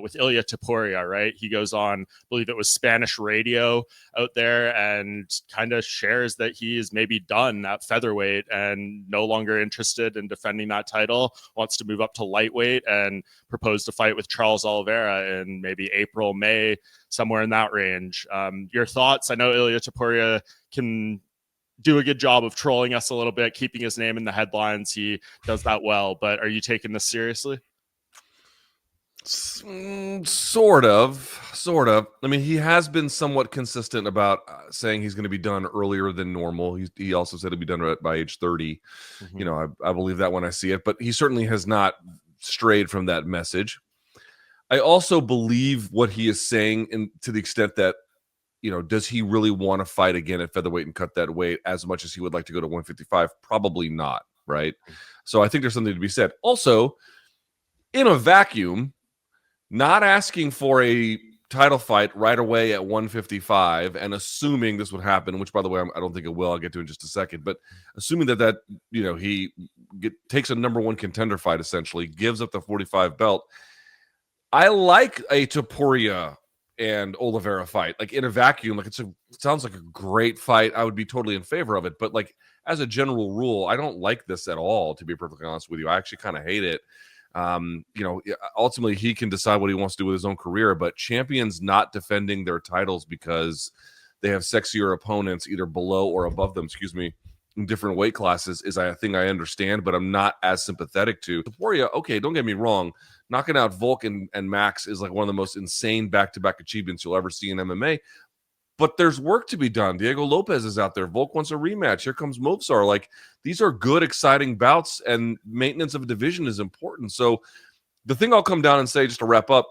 with Ilia Topuria, right? He goes on, I believe it was Spanish radio out there, and kind of shares that he is maybe done at featherweight and no longer interested in defending that title, wants to move up to lightweight and propose to fight with Charles Oliveira in maybe April, May, somewhere in that range. Your thoughts? I know Ilia Topuria can do a good job of trolling us a little bit, keeping his name in the headlines. He does that well, but are you taking this seriously? Sort of. I mean, he has been somewhat consistent about saying he's going to be done earlier than normal. He also said he'd be done by age 30. Mm-hmm. You know, I believe that when I see it, but he certainly has not strayed from that message. I also believe what he is saying, and to the extent that, you know, does he really want to fight again at featherweight and cut that weight as much as he would like to go to 155? Probably not, right? So I think there's something to be said. Also, in a vacuum, not asking for a title fight right away at 155 and assuming this would happen, which, by the way, I don't think it will. I'll get to in just a second. But assuming that you know, he takes a number one contender fight, essentially, gives up the 45 belt. I like a Topuria and Oliveira fight. Like, in a vacuum, like, it sounds like a great fight. I would be totally in favor of it. But, like, as a general rule, I don't like this at all, to be perfectly honest with you. I actually kind of hate it. You know, ultimately he can decide what he wants to do with his own career, but champions not defending their titles because they have sexier opponents either below or above them, in different weight classes is a thing I understand, but I'm not as sympathetic to. Topuria, okay, don't get me wrong, knocking out Volk and Max is like one of the most insane back-to-back achievements you'll ever see in MMA. But there's work to be done. Diego Lopez is out there. Volk wants a rematch. Here comes Movsar. Like, these are good, exciting bouts, and maintenance of a division is important. So the thing I'll come down and say, just to wrap up,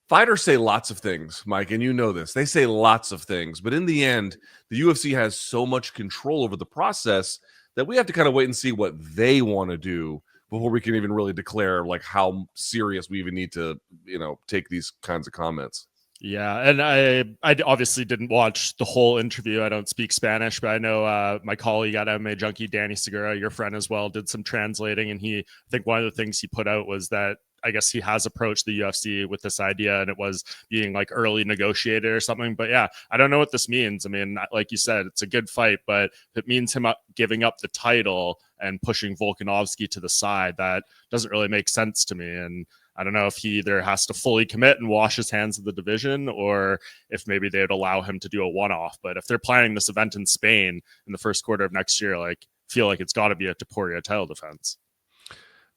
fighters say lots of things, Mike, and you know this. They say lots of things. But in the end, the UFC has so much control over the process that we have to kind of wait and see what they want to do before we can even really declare, like, how serious we even need to, you know, take these kinds of comments. Yeah, and I obviously didn't watch the whole interview. I don't speak Spanish, but I know my colleague at MMA Junkie, Danny Segura, your friend as well, did some translating, and I think one of the things he put out was that I guess he has approached the UFC with this idea, and it was being like early negotiated or something. But yeah, I don't know what this means. I mean, like you said, it's a good fight, but if it means him giving up the title and pushing Volkanovski to the side, that doesn't really make sense to me. And I don't know if he either has to fully commit and wash his hands of the division, or if maybe they would allow him to do a one-off. But if they're planning this event in Spain in the first quarter of next year, like, feel like it's got to be a Topuria title defense.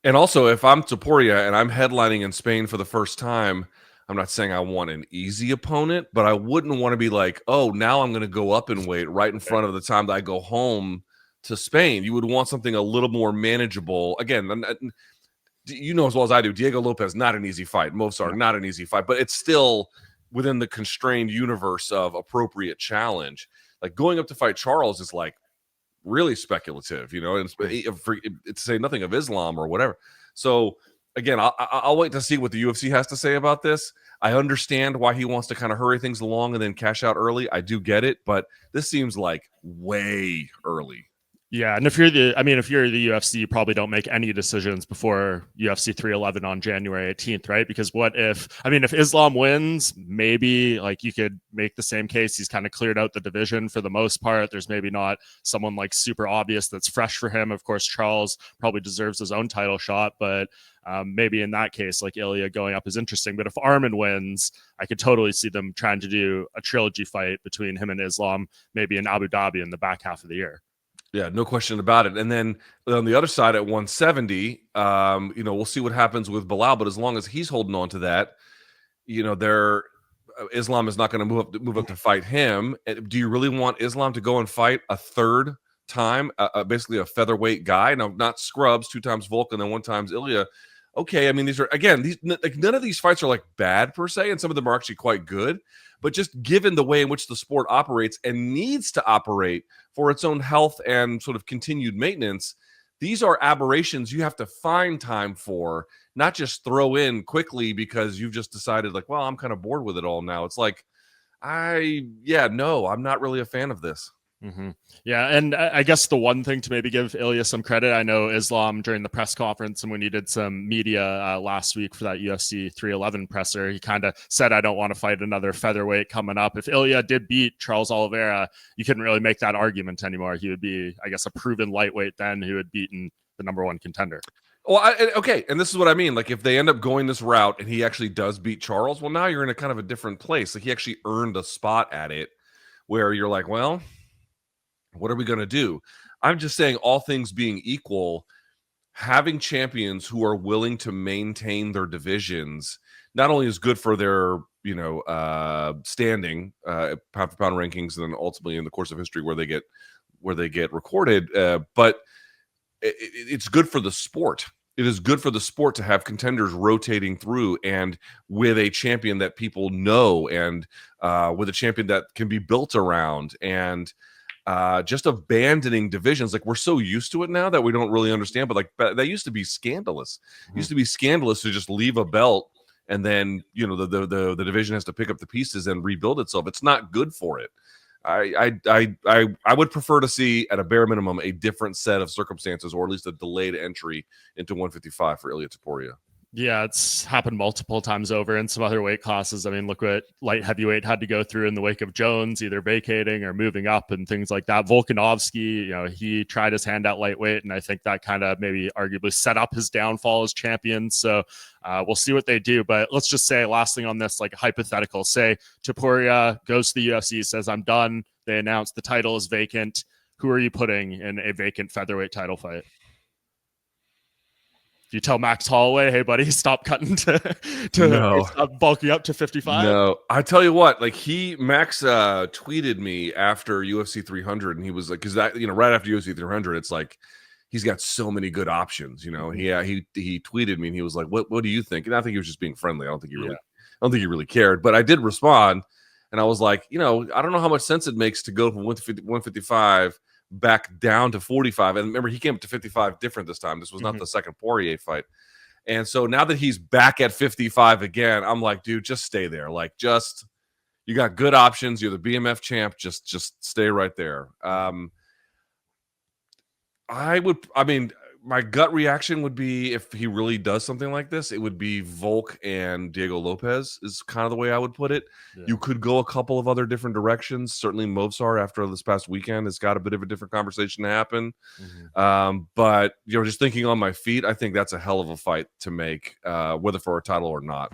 And also, if I'm Topuria and I'm headlining in Spain for the first time, I'm not saying I want an easy opponent, but I wouldn't want to be like, oh, now I'm going to go up in weight right in front of the time that I go home to Spain. You would want something a little more manageable. Again, you know as well as I do, Diego Lopez, not an easy fight. Movsar, not an easy fight, but it's still within the constrained universe of appropriate challenge. Like, going up to fight Charles is like really speculative, you know, and to say nothing of Islam or whatever. So again, I'll wait to see what the UFC has to say about this. I understand why he wants to kind of hurry things along and then cash out early. I do get it, but this seems like way early. Yeah, and if you're the UFC, you probably don't make any decisions before UFC 311 on January 18th, right? Because if Islam wins, maybe like you could make the same case. He's kind of cleared out the division for the most part. There's maybe not someone like super obvious that's fresh for him. Of course, Charles probably deserves his own title shot, but maybe in that case, like, Ilia going up is interesting. But if Arman wins, I could totally see them trying to do a trilogy fight between him and Islam, maybe in Abu Dhabi in the back half of the year. Yeah, no question about it. And then on the other side at 170, you know, we'll see what happens with Bilal. But as long as he's holding on to that, you know, Islam is not going to move up to fight him. Do you really want Islam to go and fight a third time, basically a featherweight guy? Now, not scrubs, 2 times Volk and then 1 times Ilia. Okay, I mean, none of these fights are like bad per se, and some of them are actually quite good. But just given the way in which the sport operates and needs to operate for its own health and sort of continued maintenance, these are aberrations you have to find time for, not just throw in quickly because you've just decided, like, well, I'm kind of bored with it all now. It's like, I'm not really a fan of this. Yeah, and I guess the one thing to maybe give Ilia some credit, I know Islam during the press conference and when he did some media last week for that UFC 311 presser, he kind of said, I don't want to fight another featherweight coming up. If Ilia did beat Charles Oliveira, you couldn't really make that argument anymore. He would be, I guess, a proven lightweight then who had beaten the number one contender. Well, okay, and this is what I mean. Like, if they end up going this route and he actually does beat Charles, well, now you're in a kind of a different place. Like, he actually earned a spot at it where you're like, well, what are we going to do? I'm just saying, all things being equal, having champions who are willing to maintain their divisions not only is good for their, standing, pound for pound rankings, and then ultimately in the course of history where they get recorded, but it's good for the sport. It is good for the sport to have contenders rotating through, and with a champion that people know, and with a champion that can be built around, and just abandoning divisions. Like, we're so used to it now that we don't really understand, but like that used to be scandalous. It used to be scandalous to just leave a belt and then, the division has to pick up the pieces and rebuild itself. It's not good for it. I would prefer to see, at a bare minimum, a different set of circumstances, or at least a delayed entry into 155 for Ilia Topuria. Yeah, it's happened multiple times over in some other weight classes. I mean, look what light heavyweight had to go through in the wake of Jones, either vacating or moving up and things like that. Volkanovski, he tried his hand at lightweight, and I think that kind of maybe arguably set up his downfall as champion. So we'll see what they do. But let's just say, last thing on this, like hypothetical, say Topuria goes to the UFC, says, I'm done. They announce the title is vacant. Who are you putting in a vacant featherweight title fight? Do you tell Max Holloway, hey, buddy, stop cutting stop bulking up to 55? No, I tell you what, like Max tweeted me after UFC 300, and he was like, because that, right after UFC 300, it's like he's got so many good options. He tweeted me and he was like, what do you think? And I think he was just being friendly. I don't think he really cared, but I did respond, and I was like, I don't know how much sense it makes to go from 155 back down to 45. And remember, he came up to 55 different this time. This was not the second Poirier fight. And so now that he's back at 55 again, I'm like, dude, just stay there. Like, you got good options. You're the BMF champ. Just stay right there. My gut reaction would be, if he really does something like this, it would be Volk and Diego Lopez is kind of the way I would put it. Yeah. You could go a couple of other different directions. Certainly Movsar, after this past weekend, has got a bit of a different conversation to happen. But, just thinking on my feet, I think that's a hell of a fight to make, whether for a title or not.